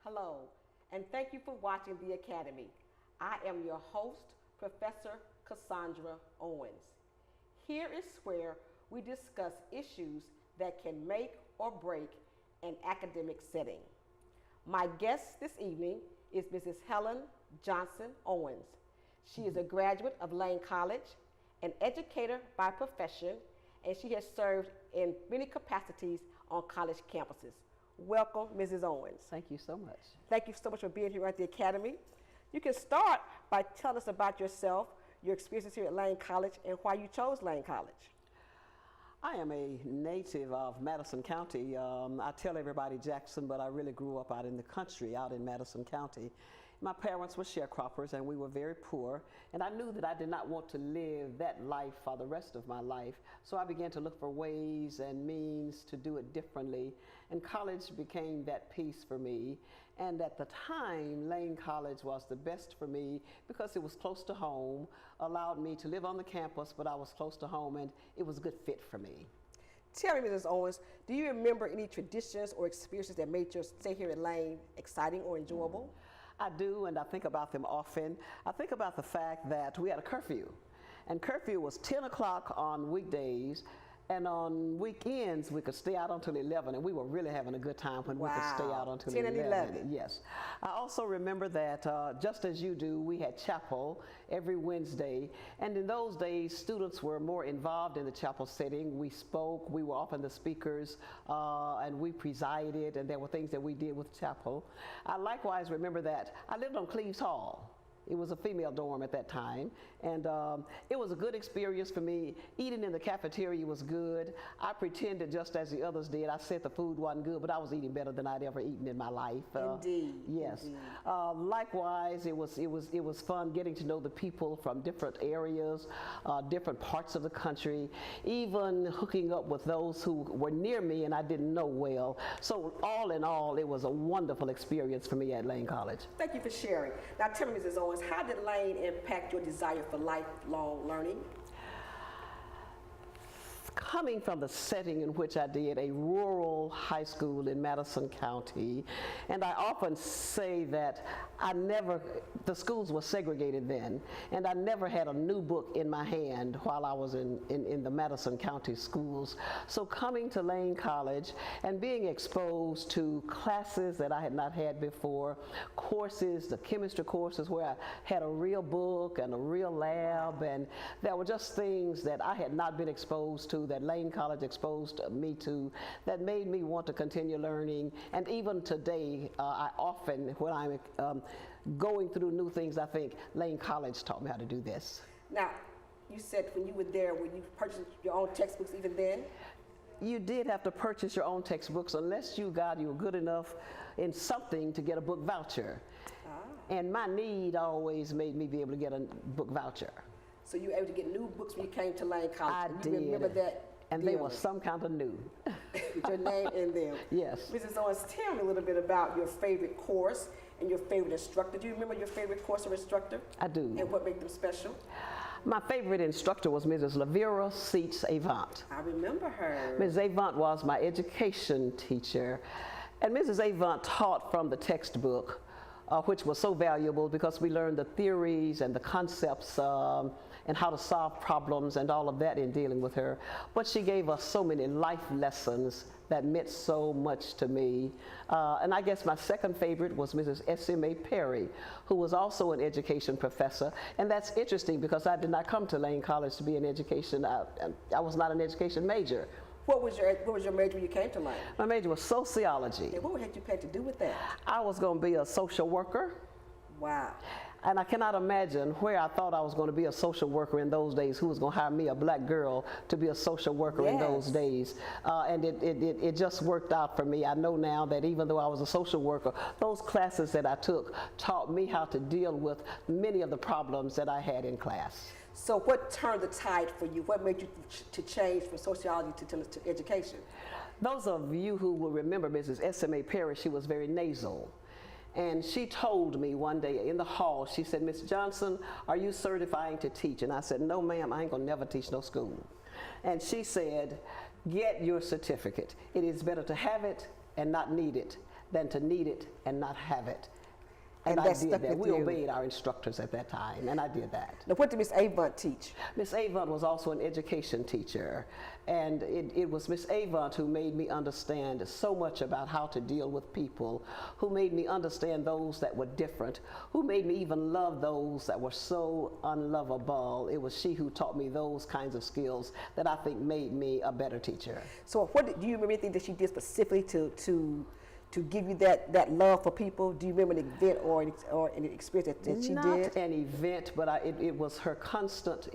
Hello, and thank you for watching the Academy. I am your host, Professor Casandra Owens. Here is where we discuss issues that can make or break an academic setting. My guest this evening is Mrs. Helen Owens. She is a graduate of Lane College, an educator by profession, and she has served in many capacities on college campuses. Welcome, Mrs. Owens. Thank you so much. Thank you so much for being here at the Academy. You can start by telling us about yourself, your experiences here at Lane College, and why you chose Lane College. I am a native of Madison County. I tell everybody Jackson, but I really grew up out in the country, out in Madison County. My parents were sharecroppers and we were very poor, and I knew that I did not want to live that life for the rest of my life, so I began to look for ways and means to do it differently, and college became that piece for me. And at the time, Lane College was the best for me because it was close to home, allowed me to live on the campus, but I was close to home, and it was a good fit for me. Tell me, Mrs. Owens, do you remember any traditions or experiences that made your stay here at Lane exciting or enjoyable? I do, and I think about them often. I think about the fact that we had a curfew, and curfew was 10 o'clock on weekdays, and on weekends we could stay out until 11, and we were really having a good time when we could stay out until 10 and 11. Yes. I also remember that just as you do, we had chapel every Wednesday, and in those days students were more involved in the chapel setting. We spoke, we were often the speakers, and we presided, and there were things that we did with chapel. I likewise remember that I lived on Cleves Hall. It was a female dorm at that time, and it was a good experience for me. Eating in the cafeteria was good. I pretended just as the others did. I said the food wasn't good, but I was eating better than I'd ever eaten in my life. Indeed. Yes. Indeed. Likewise, it was fun getting to know the people from different areas, different parts of the country, even hooking up with those who were near me and I didn't know well. So all in all, it was a wonderful experience for me at Lane College. Thank you for sharing. Now tell me, Mrs. Owens, how did Lane impact your desire for lifelong learning? Coming from the setting in which I did, a rural high school in Madison County, and I often say that the schools were segregated then, and I never had a new book in my hand while I was in the Madison County schools. So coming to Lane College and being exposed to classes that I had not had before, courses, the chemistry courses where I had a real book and a real lab, and there were just things that I had not been exposed to, that Lane College exposed me to, that made me want to continue learning. And even today, I often, when I'm going through new things, I think Lane College taught me how to do this. Now, you said when you were there, when you purchased your own textbooks even then? You did have to purchase your own textbooks unless you were good enough in something to get a book voucher. And my need always made me be able to get a book voucher. So you were able to get new books when you came to Lane College? I did. Remember that? And they were some kind of new. With your name in them. Yes. Mrs. Owens, tell me a little bit about your favorite course and your favorite instructor. Do you remember your favorite course or instructor? I do. And what made them special? My favorite instructor was Mrs. Lavera Seats Avant. I remember her. Mrs. Avant was my education teacher, and Mrs. Avant taught from the textbook, which was so valuable because we learned the theories and the concepts and how to solve problems and all of that in dealing with her. But she gave us so many life lessons that meant so much to me. And I guess my second favorite was Mrs. S.M.A. Perry, who was also an education professor. And that's interesting because I did not come to Lane College to be an education, I was not an education major. What was your major when you came to Lane? My major was sociology. And what had you plan to do with that? I was going to be a social worker. Wow. And I cannot imagine where I thought I was going to be a social worker in those days. Who was going to hire me, a black girl, to be a social worker in those days? And it just worked out for me. I know now that even though I was a social worker, those classes that I took taught me how to deal with many of the problems that I had in class. So what turned the tide for you? What made you to change from sociology to education? Those of you who will remember Mrs. S.M.A. Perry, she was very nasal. And she told me one day in the hall, she said, "Miss Johnson, are you certifying to teach?" And I said, "No, ma'am, I ain't gonna never teach no school." And she said, "Get your certificate. It is better to have it and not need it than to need it and not have it. And I that did stuck that. with We you. obeyed our instructors at that time, and I did that. Now, what did Miss Avant teach? Miss Avant was also an education teacher, and it was Miss Avant who made me understand so much about how to deal with people, who made me understand those that were different, who made me even love those that were so unlovable. It was she who taught me those kinds of skills that I think made me a better teacher. So do you remember anything that she did specifically to give you that love for people? Do you remember an event or an experience that she did? Not an event, but it was her constant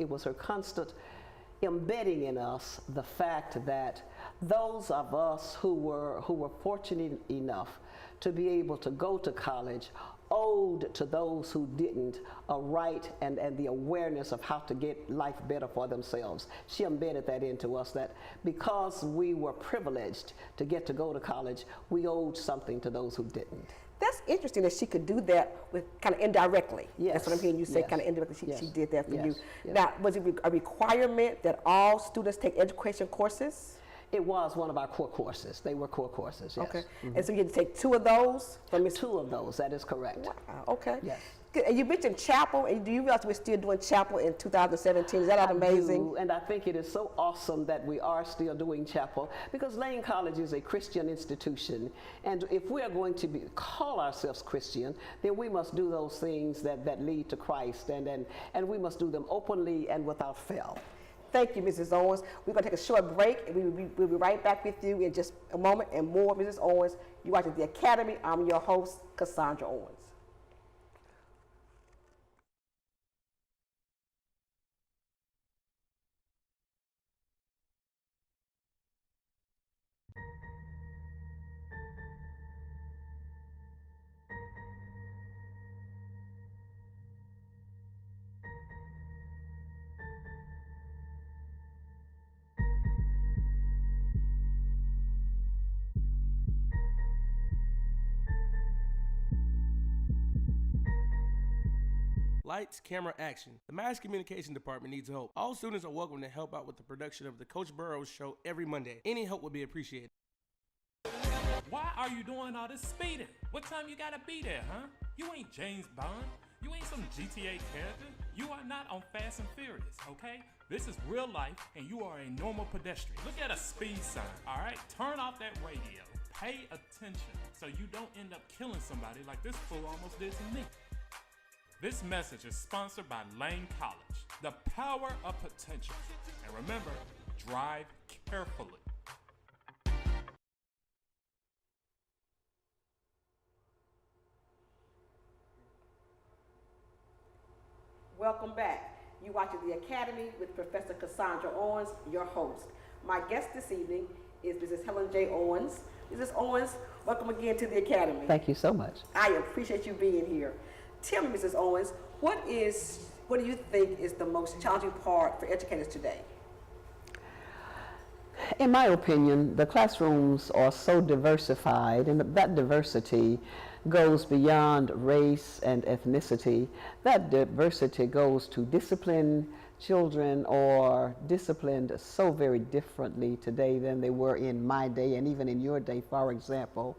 embedding in us the fact that those of us who were fortunate enough to be able to go to college owed to those who didn't a right and the awareness of how to get life better for themselves. She embedded that into us, that because we were privileged to get to go to college, we owed something to those who didn't. That's interesting that she could do that with kind of indirectly. Yes. That's what I'm hearing you say, Yes. kind of indirectly. She did that for Yes. you. Yes. Now, was it a requirement that all students take education courses? It was one of our core courses. They were core courses, yes. Okay. And so you had to take 2 of those from Miss. 2 of those, that is correct. Wow. Okay. Yes. Good. And you mentioned chapel, and do you realize we're still doing chapel in 2017? Is that not amazing? I do, and I think it is so awesome that we are still doing chapel, because Lane College is a Christian institution, and if we are going to call ourselves Christian, then we must do those things that lead to Christ, and we must do them openly and without fail. Thank you, Mrs. Owens. We're going to take a short break, and we'll be right back with you in just a moment. And more, Mrs. Owens. You're watching The Academy. I'm your host, Casandra Owens. Lights, camera, action. The mass communication department needs help. All students are welcome to help out with the production of the Coach Burrows show every Monday. Any help would be appreciated. Why are you doing all this speeding? What time you gotta be there, huh? You ain't James Bond. You ain't some GTA character. You are not on Fast and Furious, okay? This is real life, and you are a normal pedestrian. Look at a speed sign, all right? Turn off that radio. Pay attention so you don't end up killing somebody like this fool almost did to me. This message is sponsored by Lane College, the power of potential. And remember, drive carefully. Welcome back. You're watching The Academy with Professor Casandra Owens, your host. My guest this evening is Mrs. Helen J. Owens. Mrs. Owens, welcome again to The Academy. Thank you so much. I appreciate you being here. Tell me, Mrs. Owens, what do you think is the most challenging part for educators today? In my opinion, the classrooms are so diversified, and that diversity goes beyond race and ethnicity. That diversity goes to discipline children or disciplined so very differently today than they were in my day and even in your day, for example.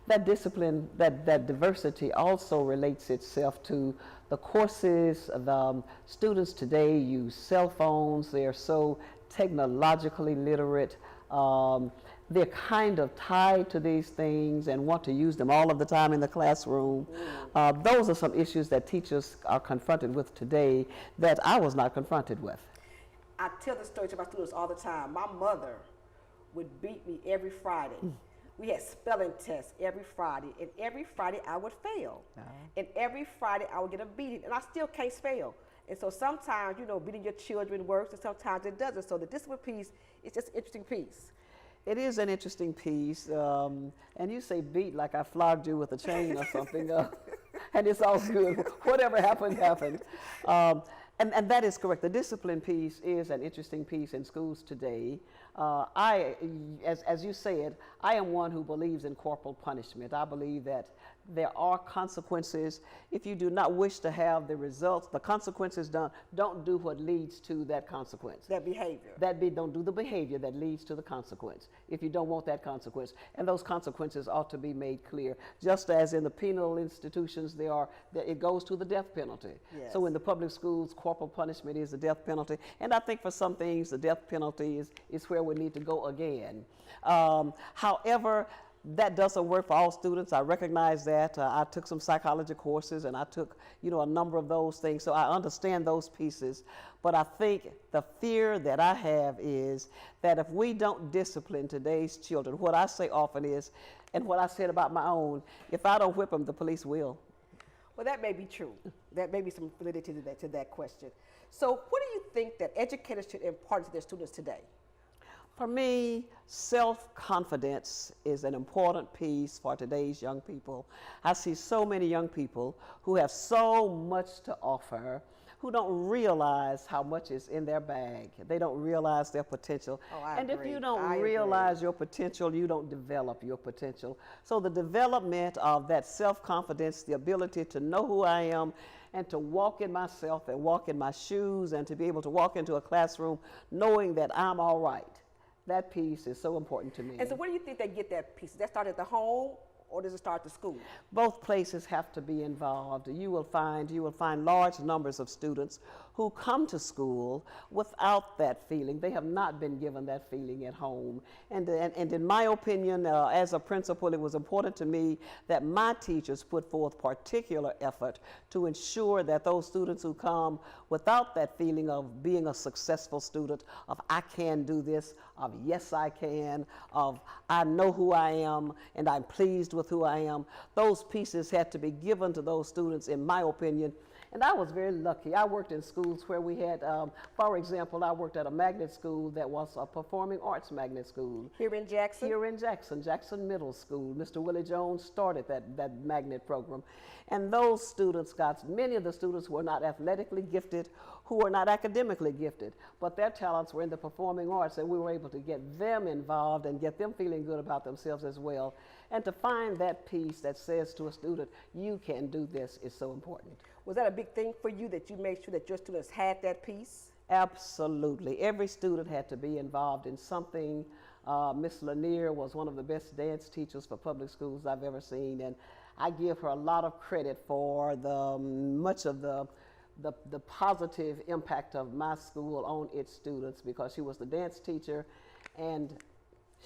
That discipline, that diversity also relates itself to the courses. The students today use cell phones. They are so technologically literate. They're kind of tied to these things and want to use them all of the time in the classroom. Those are some issues that teachers are confronted with today that I was not confronted with. I tell this story to my students all the time. My mother would beat me every Friday. We had spelling tests every Friday, and every Friday I would fail. And every Friday I would get a beating, and I still can't spell. And so sometimes, beating your children works, and sometimes it doesn't. So the discipline piece is just an interesting piece. It is an interesting piece, and you say beat like I flogged you with a chain or something, and it's all good. Whatever happened, happened. And that is correct. The discipline piece is an interesting piece in schools today. As you said, I am one who believes in corporal punishment. I believe that there are consequences. If you do not wish to have the results, the consequences done, don't do what leads to that consequence. That behavior. Don't do the behavior that leads to the consequence if you don't want that consequence. And those consequences ought to be made clear. Just as in the penal institutions, it goes to the death penalty. Yes. So in the public schools, corporal punishment is the death penalty. And I think for some things, the death penalty is where we need to go again. However, that doesn't work for all students. I recognize that. I took some psychology courses and I took, a number of those things. So I understand those pieces. But I think the fear that I have is that if we don't discipline today's children, what I say often is, and what I said about my own, if I don't whip them, the police will. Well, that may be true. That may be some validity to that question. So what do you think that educators should impart to their students today? For me, self-confidence is an important piece for today's young people. I see so many young people who have so much to offer, who don't realize how much is in their bag. They don't realize their potential. Oh, I and agree. If you don't realize your potential, you don't develop your potential. So the development of that self-confidence, the ability to know who I am, and to walk in myself and walk in my shoes, and to be able to walk into a classroom knowing that I'm all right. That piece is so important to me. And so where do you think they get that piece? Does that start at the home, or does it start at the school? Both places have to be involved. You will find large numbers of students who come to school without that feeling. They have not been given that feeling at home. And in my opinion, as a principal, it was important to me that my teachers put forth particular effort to ensure that those students who come without that feeling of being a successful student, of I can do this, of yes I can, of I know who I am and I'm pleased with who I am, those pieces had to be given to those students, in my opinion. And I was very lucky. I worked in schools where we had, for example, I worked at a magnet school that was a performing arts magnet school. Here in Jackson? Here in Jackson Middle School. Mr. Willie Jones started that magnet program. And those students many of the students were not athletically gifted, who were not academically gifted, but their talents were in the performing arts, and we were able to get them involved and get them feeling good about themselves as well. And to find that piece that says to a student, you can do this, is so important. Was that a big thing for you, that you made sure that your students had that piece? Absolutely. Every student had to be involved in something. Miss Lanier was one of the best dance teachers for public schools I've ever seen, and I give her a lot of credit for much of the positive impact of my school on its students, because she was the dance teacher and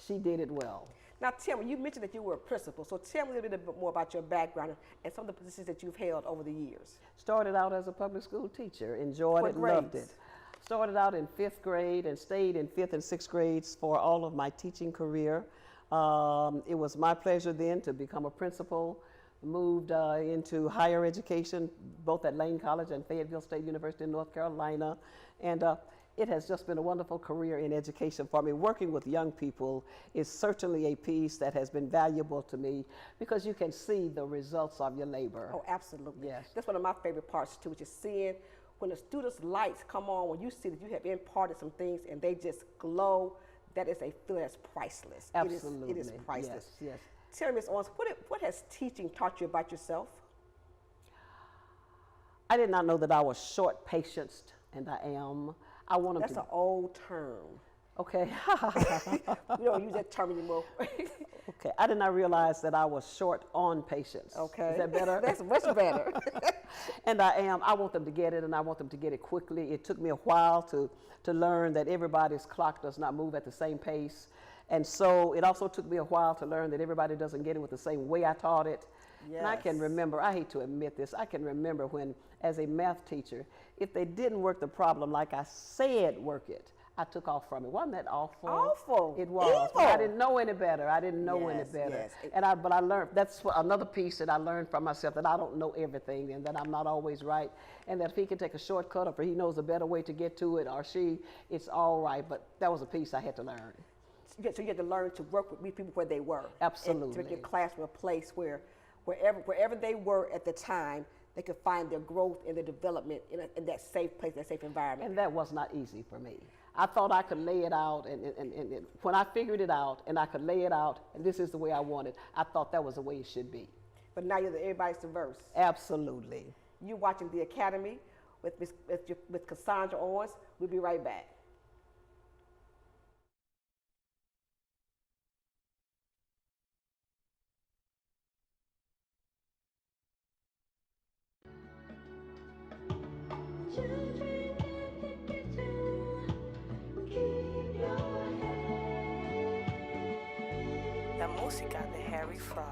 she did it well. Now tell me, you mentioned that you were a principal, so tell me a little bit more about your background and some of the positions that you've held over the years. Started out as a public school teacher, enjoyed it, loved it. Started out in 5th grade and stayed in 5th and 6th grades for all of my teaching career. It was my pleasure then to become a principal, moved into higher education, both at Lane College and Fayetteville State University in North Carolina. And it has just been a wonderful career in education for me. Working with young people is certainly a piece that has been valuable to me, because you can see the results of your labor. Oh, absolutely. Yes. That's one of my favorite parts too, which is seeing when the students' lights come on, when you see that you have imparted some things and they just glow. That is a feeling that's priceless. Absolutely. It is priceless. Yes, yes. Tell me, Ms. Owens, what has teaching taught you about yourself? I did not know that I was short-patienced, and I am. That's an old term. Okay. We don't use that term anymore. Okay. I did not realize that I was short on patience. Okay. Is that better? That's much better. And I am. I want them to get it, and I want them to get it quickly. It took me a while to learn that everybody's clock does not move at the same pace. And so it also took me a while to learn that everybody doesn't get it with the same way I taught it. Yes. And I can remember, I hate to admit this, I can remember when, as a math teacher, if they didn't work the problem like I said work it, I took off from it. Wasn't that awful? Awful. It was. Evil. But I didn't know any better. I didn't know any Yes, better. yes. But I learned, that's another piece that I learned from myself, that I don't know everything and that I'm not always right. And that if he can take a shortcut, or if he knows a better way to get to it, or she, it's all right. But that was a piece I had to learn. So you had to learn to work with people where they were. Absolutely. And to make your classroom a place where wherever they were at the time, they could find their growth and their development in that safe place, that safe environment. And that was not easy for me. I thought I could lay it out, and when I figured it out and I could lay it out, and this is the way I want it, I thought that was the way it should be. But now everybody's diverse. Absolutely. You watching The Academy with Casandra Owens. We'll be right back. La música de Harry Fraud.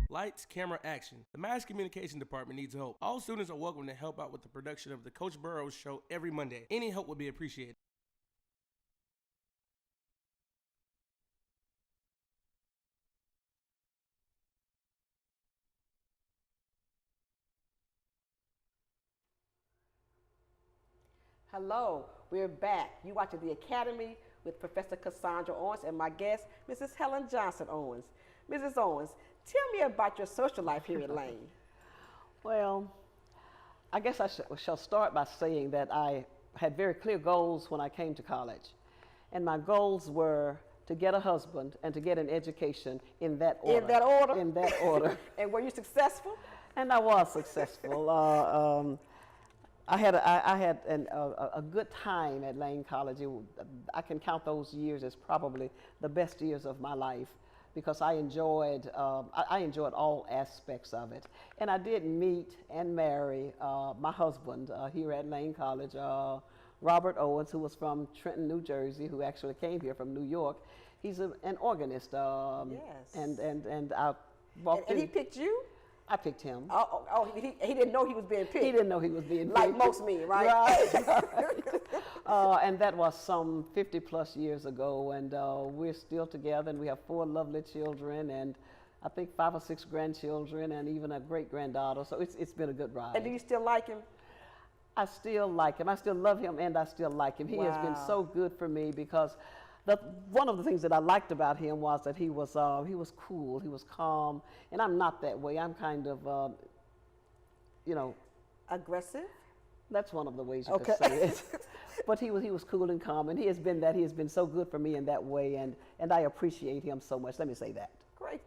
Lights, camera, action. The mass communication department needs help. All students are welcome to help out with the production of the Coach Burrows show every Monday. Any help would be appreciated. Hello, we're back. You watching The Academy with Professor Casandra Owens and my guest, Mrs. Helen Owens. Mrs. Owens, tell me about your social life here at Lane. Well, I guess I shall start by saying that I had very clear goals when I came to college. And my goals were to get a husband and to get an education in that order. In that order? In that order. And were you successful? And I was successful. I had a good time at Lane College. I can count those years as probably the best years of my life because I enjoyed all aspects of it. And I did meet and marry my husband here at Lane College, Robert Owens, who was from Trenton, New Jersey, who actually came here from New York. He's an organist. Yes. And I walked in. And he picked you? I picked him. He didn't know he was being picked. He didn't know he was being picked. Like most men, right? Right. And that was some 50 plus years ago, and we're still together, and we have 4 lovely children, and I think 5 or 6 grandchildren, and even a great granddaughter. So it's been a good ride. And do you still like him? I still like him. I still love him, and I still like him. He has been so good for me because one of the things that I liked about him was that he was cool, he was calm, and I'm not that way. I'm kind of, aggressive. That's one of the ways you could say it. But he was cool and calm, and he has been so good for me in that way, and I appreciate him so much. Let me say that.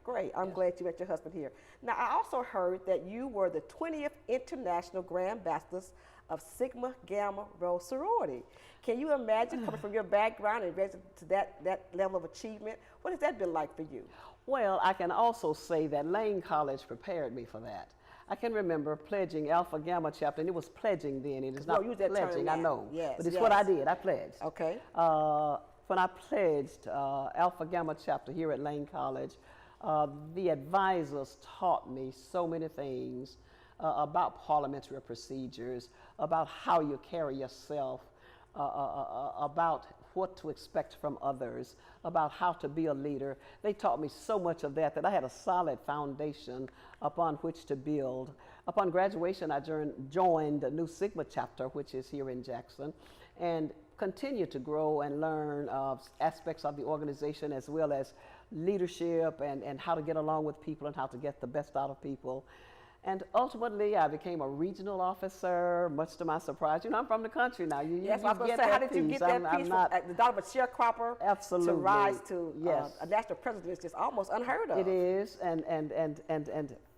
Great. I'm glad you met your husband here. Now, I also heard that you were the 20th International Grand Ambassadors of Sigma Gamma Rho Sorority. Can you imagine coming from your background and raising to that level of achievement? What has that been like for you? Well, I can also say that Lane College prepared me for that. I can remember pledging Alpha Gamma chapter, and it was pledging then. It is not pledging, I know. Yes, but it's what I did. I pledged. Okay. When I pledged Alpha Gamma chapter here at Lane College, the advisors taught me so many things about parliamentary procedures, about how you carry yourself, about what to expect from others, about how to be a leader. They taught me so much of that I had a solid foundation upon which to build. Upon graduation, I joined the New Sigma chapter, which is here in Jackson, and continue to grow and learn aspects of the organization as well as leadership and how to get along with people and how to get the best out of people. And ultimately, I became a regional officer, much to my surprise. I'm from the country now. Yes, I was going to say, how did you get that piece from the daughter of a sharecropper absolutely. To rise to a national president is just almost unheard of. It is, and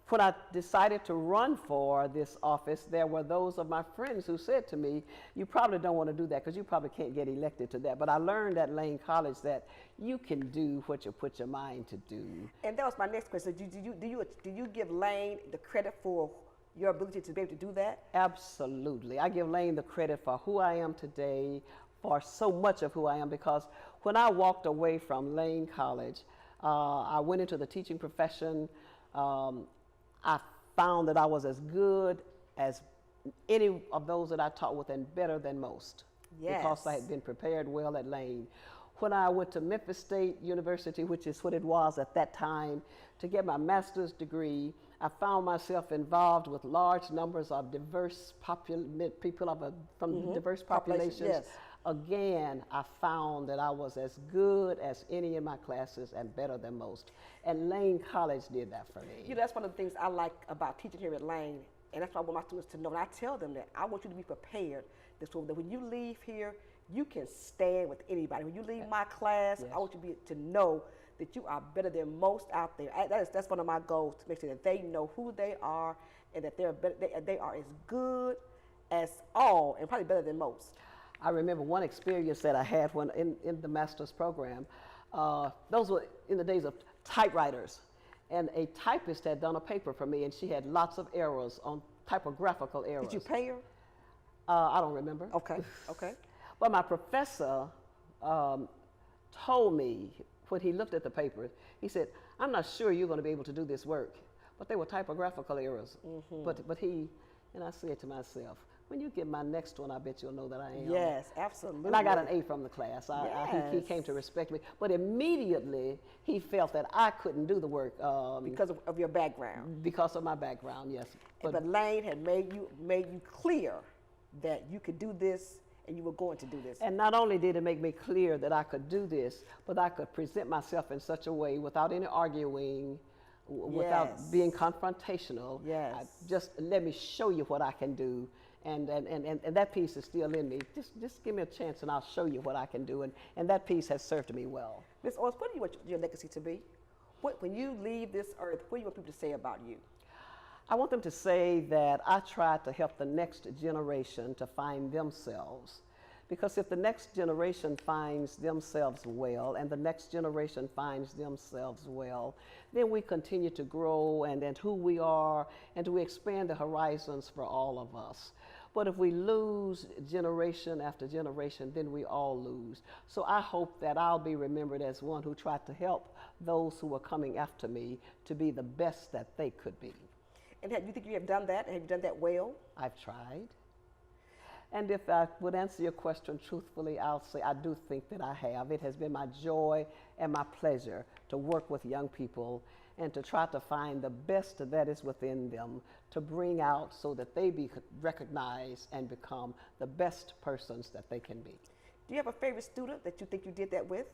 when I decided to run for this office, there were those of my friends who said to me, you probably don't want to do that because you probably can't get elected to that. But I learned at Lane College that you can do what you put your mind to do. And that was my next question. Do you give Lane the credit for your ability to be able to do that? Absolutely. I give Lane the credit for who I am today, for so much of who I am, because when I walked away from Lane College, I went into the teaching profession. I found that I was as good as any of those that I taught with and better than most. Because I Yes. had been prepared well at Lane. When I went to Memphis State University, which is what it was at that time, to get my master's degree, I found myself involved with large numbers of diverse people from diverse populations. Yes. Again, I found that I was as good as any in my classes and better than most. And Lane College did that for me. You know, that's one of the things I like about teaching here at Lane, and that's what I want my students to know. And I tell them that I want you to be prepared, so that when you leave here, you can stand with anybody. When you leave my class, Yes. I want you to know that you are better than most out there. That's one of my goals, to make sure that they know who they are and that they are as good as all and probably better than most. I remember one experience that I had when in the master's program. Those were in the days of typewriters. And a typist had done a paper for me, and she had lots of errors, on typographical errors. Did you pay her? I don't remember. Okay, okay. But my professor told me when he looked at the paper, he said, "I'm not sure you're going to be able to do this work." But they were typographical errors. But he, and I said to myself, when you get my next one, I bet you'll know that I am. Yes, absolutely. And I got an A from the class. He Yes. came to respect me. But immediately, he felt that I couldn't do the work because of your background. because of my background, yes. But Lane had made you clear that you could do this and you were going to do this. And not only did it make me clear that I could do this, but I could present myself in such a way without any arguing, without Yes. being confrontational. Yes. Just let me show you what I can do. And that piece is still in me. Just give me a chance and I'll show you what I can do. And that piece has served me well. Ms. Owens, what do you want your legacy to be? When you leave this earth, what do you want people to say about you? I want them to say that I tried to help the next generation to find themselves. Because if the next generation finds themselves well and the next generation finds themselves well, then we continue to grow and who we are, and we expand the horizons for all of us. But if we lose generation after generation, then we all lose. So I hope that I'll be remembered as one who tried to help those who are coming after me to be the best that they could be. And you think you have done that? Have you done that well? I've tried. And if I would answer your question truthfully, I'll say I do think that I have. It has been my joy and my pleasure to work with young people and to try to find the best that is within them to bring out so that they be recognized and become the best persons that they can be. Do you have a favorite student that you think you did that with?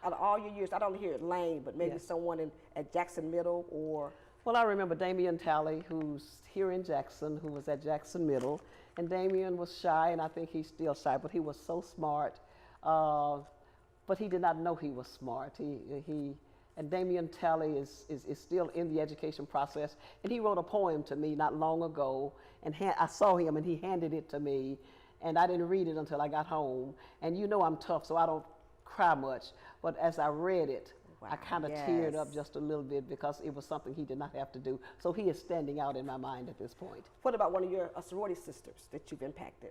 Out of all your years, I don't hear it Lane, but maybe Yes. someone at Jackson Middle or... Well, I remember Damian Talley, who's here in Jackson, who was at Jackson Middle. And Damian was shy, and I think he's still shy, but he was so smart. But he did not know he was smart. And Damian Talley is still in the education process. And he wrote a poem to me not long ago, and I saw him, and he handed it to me. And I didn't read it until I got home. And you know I'm tough, so I don't cry much. But as I read it, I kind of teared up just a little bit because it was something he did not have to do. So he is standing out in my mind at this point. What about one of your sorority sisters that you've impacted?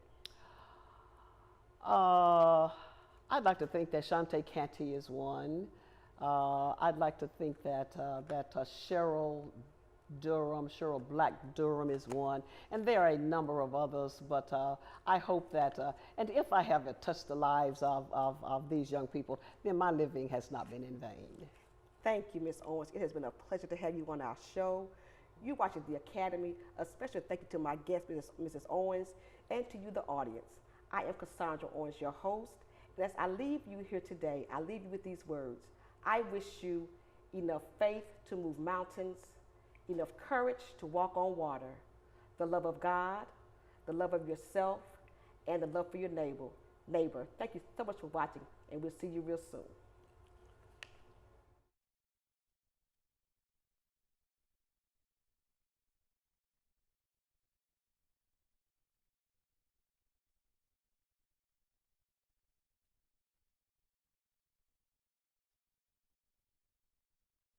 I'd like to think that Shante Canty is one. I'd like to think that Cheryl Black Durham is one, and there are a number of others, but I hope that, and if I have touched the lives of these young people, then my living has not been in vain. Thank you, Ms. Owens. It has been a pleasure to have you on our show. You watching the Academy. A special thank you to my guest, Mrs. Owens, and to you, the audience. I am Casandra Owens, your host, and as I leave you here today, I leave you with these words. I wish you enough faith to move mountains, enough courage to walk on water, the love of God, the love of yourself, and the love for your neighbor. Thank you so much for watching, and we'll see you real soon.